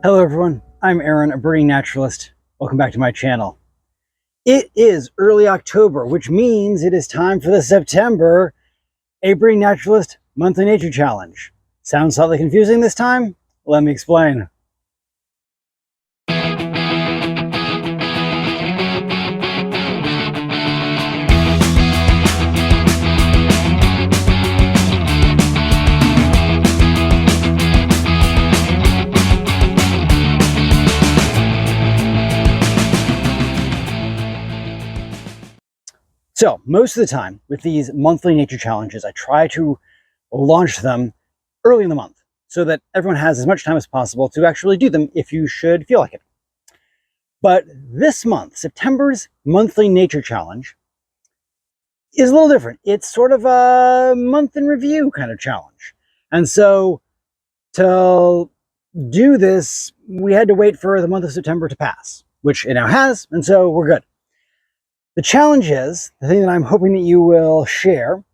Hello everyone, I'm Aaron, a birding naturalist. Welcome back to my channel. It is early October, which means it is time for the September A Birding Naturalist Monthly Nature Challenge. Sounds slightly confusing this time? Let me explain. So most of the time with these monthly nature challenges, I try to launch them early in the month so that everyone has as much time as possible to actually do them if you should feel like it. But this month, September's monthly nature challenge is a little different. It's sort of a month in review kind of challenge. And so to do this, we had to wait for the month of September to pass, which it now has, and so we're good. The challenge is, the thing that I'm hoping that you will share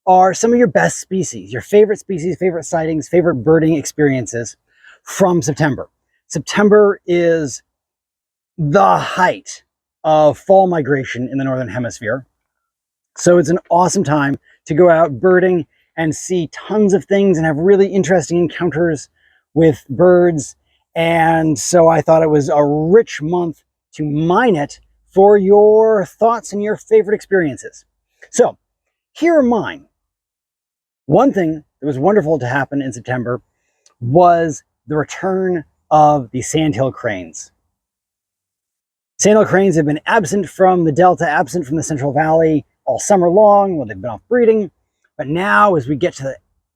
are some of your best species, your favorite species, favorite sightings, favorite birding experiences from September. September is the height of fall migration in the Northern Hemisphere. So it's an awesome time to go out birding and see tons of things and have really interesting encounters with birds. And so I thought it was a rich month to mine it for your thoughts and your favorite experiences. So here are mine. One thing that was wonderful to happen in September was the return of the sandhill cranes. Sandhill cranes have been absent from the Delta, absent from the Central Valley all summer long when they've been off breeding. But now as we get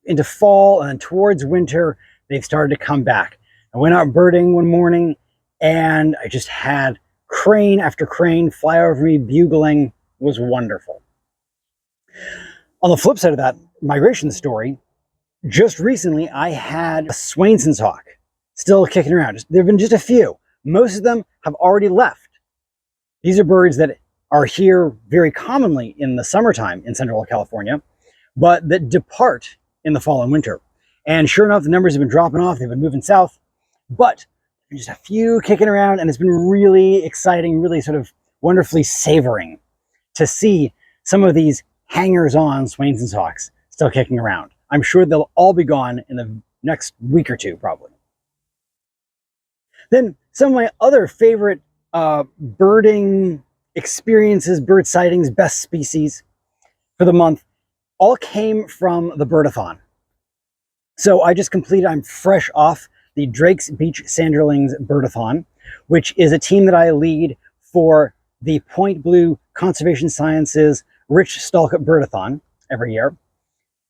into fall and towards winter, they've started to come back. I went out birding one morning and I just had crane after crane fly over me, bugling. It was wonderful. On the flip side of that migration story, just recently I had a Swainson's hawk still kicking around. There have been just a few. Most of them have already left. These are birds that are here very commonly in the summertime in Central California, but that depart in the fall and winter. And sure enough, the numbers have been dropping off. They've been moving south, but just a few kicking around, and it's been really exciting, really sort of wonderfully savoring to see some of these hangers-on Swainson's hawks still kicking around. I'm sure they'll all be gone in the next week or two, probably. Then some of my other favorite birding experiences, bird sightings, best species for the month all came from the Birdathon. So I just completed, I'm fresh off the Drake's Beach Sanderlings Birdathon, which is a team that I lead for the Point Blue Conservation Sciences Rich Stalkup Birdathon every year.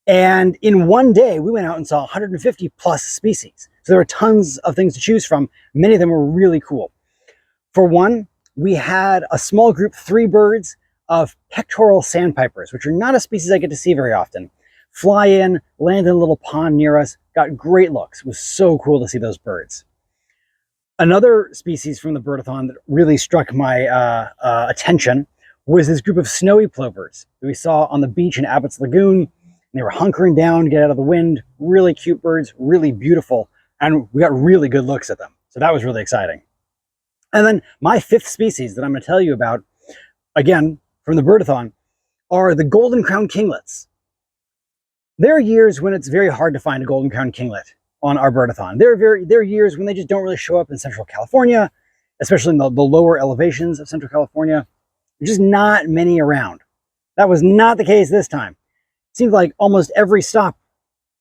And in one day, we went out and saw 150 plus species. So there were tons of things to choose from. Many of them were really cool. For one, we had a small group, 3 birds of pectoral sandpipers, which are not a species I get to see very often. Fly in, land in a little pond near us, got great looks. It was so cool to see those birds. Another species from the Birdathon that really struck my attention was this group of snowy plovers that we saw on the beach in Abbott's Lagoon. They were hunkering down to get out of the wind. Really cute birds, really beautiful, and we got really good looks at them. So that was really exciting. And then my 5th species that I'm going to tell you about, again, from the Birdathon, are the golden crowned kinglets. There are years when it's very hard to find a golden crowned kinglet on our Birdathon. There are years when they just don't really show up in Central California, especially in the lower elevations of Central California. There's just not many around. That was not the case this time. It seemed like almost every stop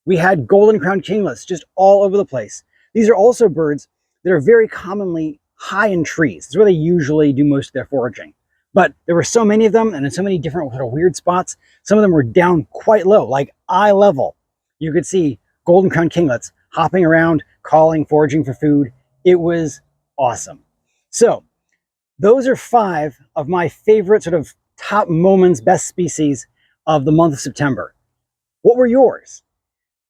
we had golden crowned kinglets just all over the place. These are also birds that are very commonly high in trees. That's where they usually do most of their foraging. But there were so many of them and in so many different sort of weird spots. Some of them were down quite low, like eye level. You could see golden crowned kinglets hopping around, calling, foraging for food. It was awesome. So those are 5 of my favorite sort of top moments, best species of the month of September. What were yours?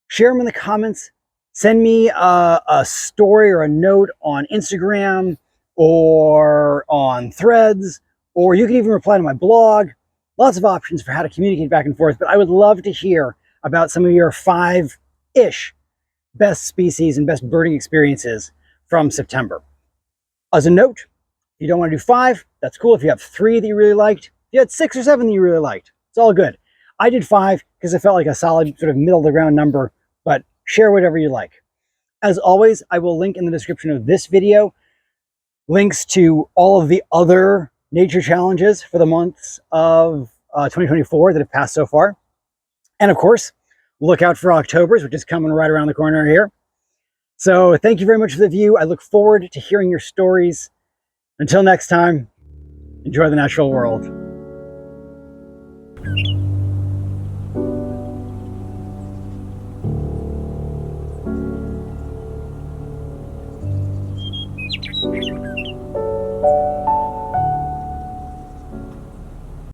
Share them in the comments. Send me a story or a note on Instagram or on Threads, or you can even reply to my blog. Lots of options for how to communicate back and forth, but I would love to hear about some of your 5-ish best species and best birding experiences from September. As a note, if you don't want to do 5, that's cool. If you have 3 that you really liked, if you had 6 or 7 that you really liked, it's all good. I did 5 because it felt like a solid sort of middle of the ground number, but share whatever you like. As always, I will link in the description of this video links to all of the other nature challenges for the months of 2024 that have passed so far. And of course, look out for October's, which is coming right around the corner here. So thank you very much for the view. I look forward to hearing your stories. Until next time, enjoy the natural world.